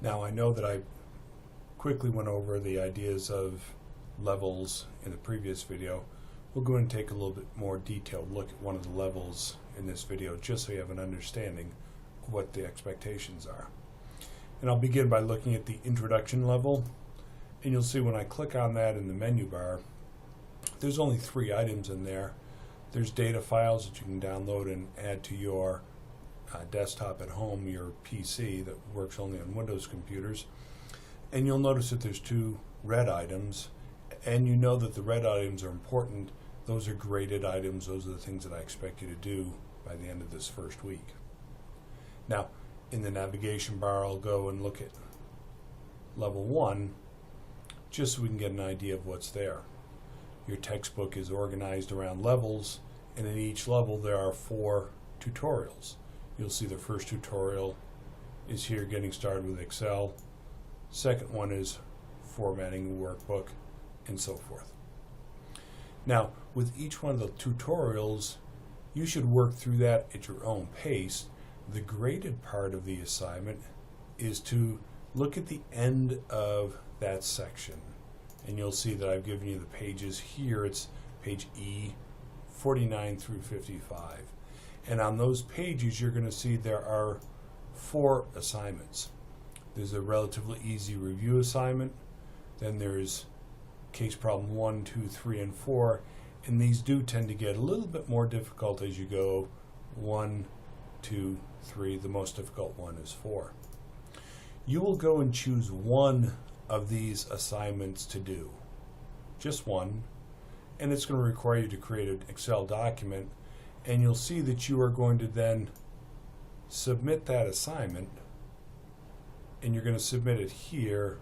Now I know that I quickly went over the ideas of levels in the previous video. We'll go and take a little bit more detailed look at one of the levels in this video just so you have an understanding of what the expectations are. And I'll begin by looking at the introduction level, and you'll see when I click on that in the menu bar, there's only 3 items in there. There's data files that you can download and add to your desktop at home, your PC that works only on Windows computers. And you'll notice that there's 2 red items, and you know that the red items are important. Those are graded items. Those are the things that I expect you to do by the end of this first week. Now, in the navigation bar, I'll go and look at level 1, just so we can get an idea of what's there. Your textbook is organized around levels, and in each level there are 4 tutorials. You'll see the first tutorial is here, getting started with Excel. Second one is formatting a workbook, and so forth. Now, with each one of the tutorials, you should work through that at your own pace. The graded part of the assignment is to look at the end of that section. And you'll see that I've given you the pages here. It's page E, 49 through 55. And on those pages, you're going to see there are 4 assignments. There's a relatively easy review assignment. Then there's case problem 1, 2, 3, and 4. And these do tend to get a little bit more difficult as you go 1, 2, 3. The most difficult one is 4. You will go and choose one of these assignments to do, just one, and it's going to require you to create an Excel document, and you'll see that you are going to then submit that assignment, and you're going to submit it here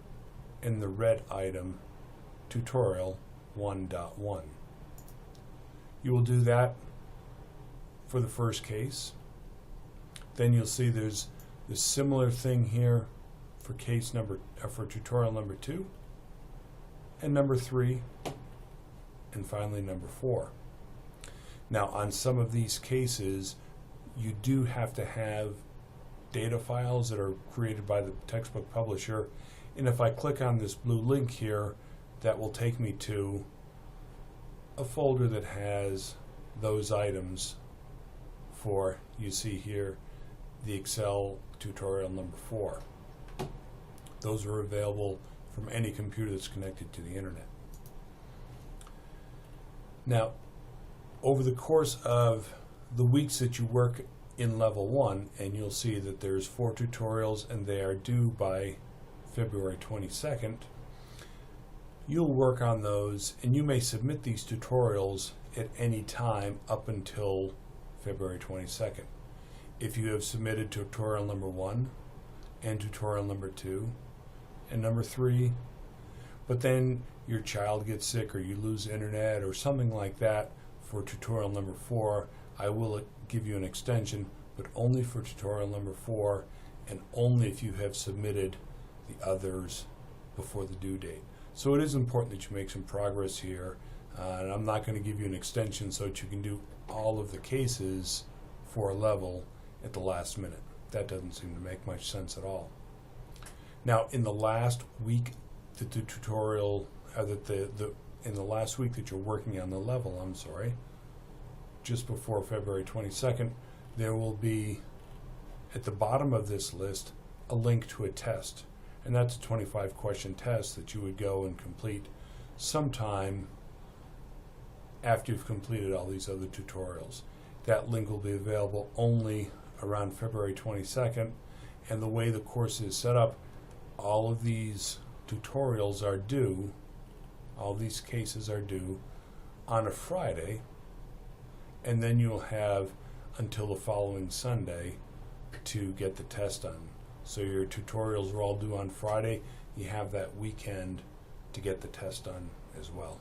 in the red item, tutorial 1.1. You will do that for the first case. Then you'll see there's this similar thing here for for tutorial number 2 and number 3 and finally number 4. Now, on some of these cases, you do have to have data files that are created by the textbook publisher, and if I click on this blue link here, that will take me to a folder that has those items for, you see here, the Excel tutorial number 4. Those are available from any computer that's connected to the internet. Now, over the course of the weeks that you work in level 1, and you'll see that there's 4 tutorials and they are due by February 22nd, you'll work on those, and you may submit these tutorials at any time up until February 22nd. If you have submitted tutorial number 1 and tutorial number 2 and number 3, but then your child gets sick or you lose internet or something like that for tutorial number 4, I will give you an extension, but only for tutorial number 4 and only if you have submitted the others before the due date. So it is important that you make some progress here, and I'm not going to give you an extension so that you can do all of the cases for a level at the last minute. That doesn't seem to make much sense at all. Now, in the last week that the tutorial, in the last week that you're working on the level, just before February 22nd, there will be at the bottom of this list a link to a test, and that's a 25-question test that you would go and complete sometime after you've completed all these other tutorials. That link will be available only around February 22nd, and the way the course is set up, all of these tutorials are due, all these cases are due on a Friday, and then you'll have until the following Sunday to get the test done. So your tutorials are all due on Friday. You have that weekend to get the test done as well.